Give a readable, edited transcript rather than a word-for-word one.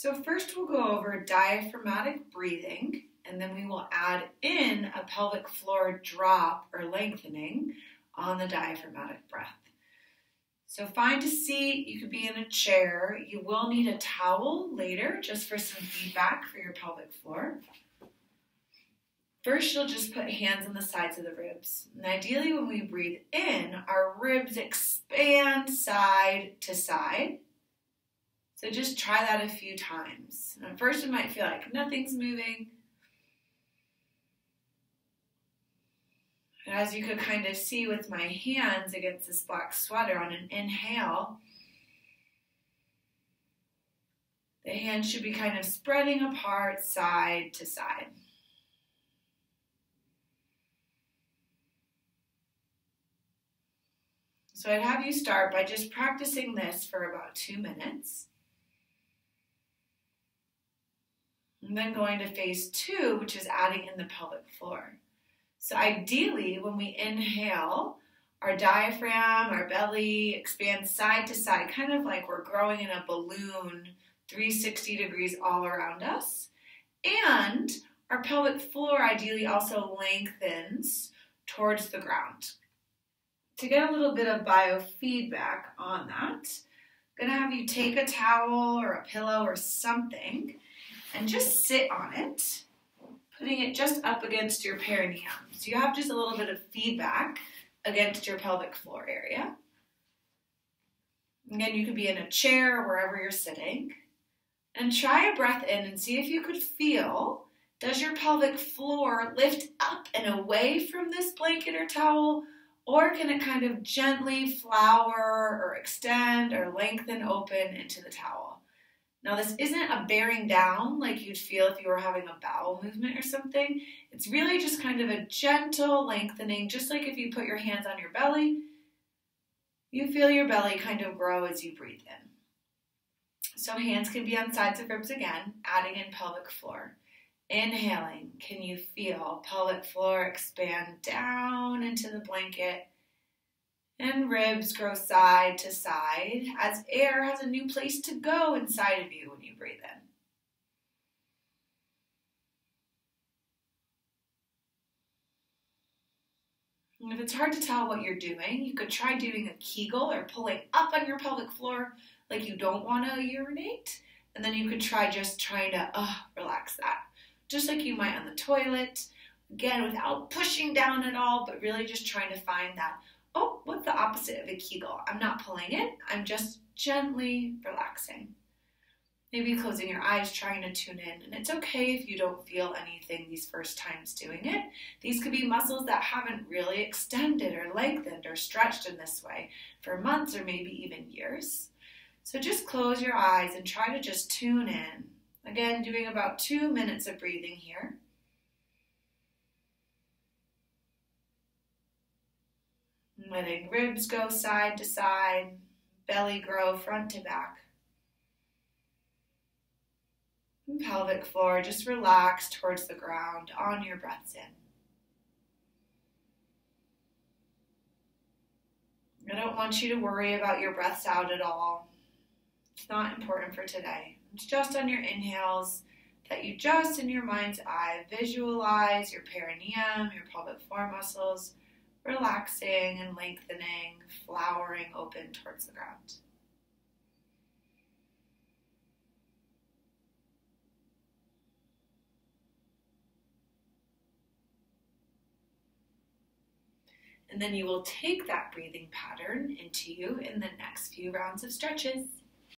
So first we'll go over diaphragmatic breathing, and then we will add in a pelvic floor drop or lengthening on the diaphragmatic breath. So find a seat. You could be in a chair. You will need a towel later just for some feedback for your pelvic floor. First, you'll just put hands on the sides of the ribs. And ideally, when we breathe in, our ribs expand side to side. So just try that a few times. And at first, it might feel like nothing's moving. And as you could kind of see with my hands against this black sweater on an inhale, the hands should be kind of spreading apart side to side. So I'd have you start by just practicing this for about 2 minutes. And then going to phase 2, which is adding in the pelvic floor. So ideally, when we inhale, our diaphragm, our belly expands side to side, kind of like we're growing in a balloon, 360 degrees all around us. And our pelvic floor ideally also lengthens towards the ground. To get a little bit of biofeedback on that, I'm going to have you take a towel or a pillow or something and just sit on it, putting it just up against your perineum. So you have just a little bit of feedback against your pelvic floor area. Again, you could be in a chair or wherever you're sitting. And try a breath in and see if you could feel, does your pelvic floor lift up and away from this blanket or towel, or can it kind of gently flower or extend or lengthen open into the towel? Now, this isn't a bearing down like you'd feel if you were having a bowel movement or something. It's really just kind of a gentle lengthening, just like if you put your hands on your belly, you feel your belly kind of grow as you breathe in. So hands can be on sides of ribs again, adding in pelvic floor. Inhaling, can you feel pelvic floor expand down into the blanket and ribs grow side to side as air has a new place to go inside of you when you breathe in. And if it's hard to tell what you're doing, you could try doing a Kegel or pulling up on your pelvic floor like you don't want to urinate. And then you could try just trying to relax that. Just like you might on the toilet. Again, without pushing down at all, but really just trying to find that, what's the opposite of a Kegel? I'm not pulling it, I'm just gently relaxing. Maybe closing your eyes, trying to tune in. And it's okay if you don't feel anything these first times doing it. These could be muscles that haven't really extended or lengthened or stretched in this way for months or maybe even years. So just close your eyes and try to just tune in. Again, doing about 2 minutes of breathing here. Letting ribs go side to side, belly grow front to back. And pelvic floor just relax towards the ground on your breaths in. I don't want you to worry about your breaths out at all. It's not important for today. It's just on your inhales that you just in your mind's eye visualize your perineum, your pelvic floor muscles, relaxing and lengthening, flowering open towards the ground. And then you will take that breathing pattern into you in the next few rounds of stretches.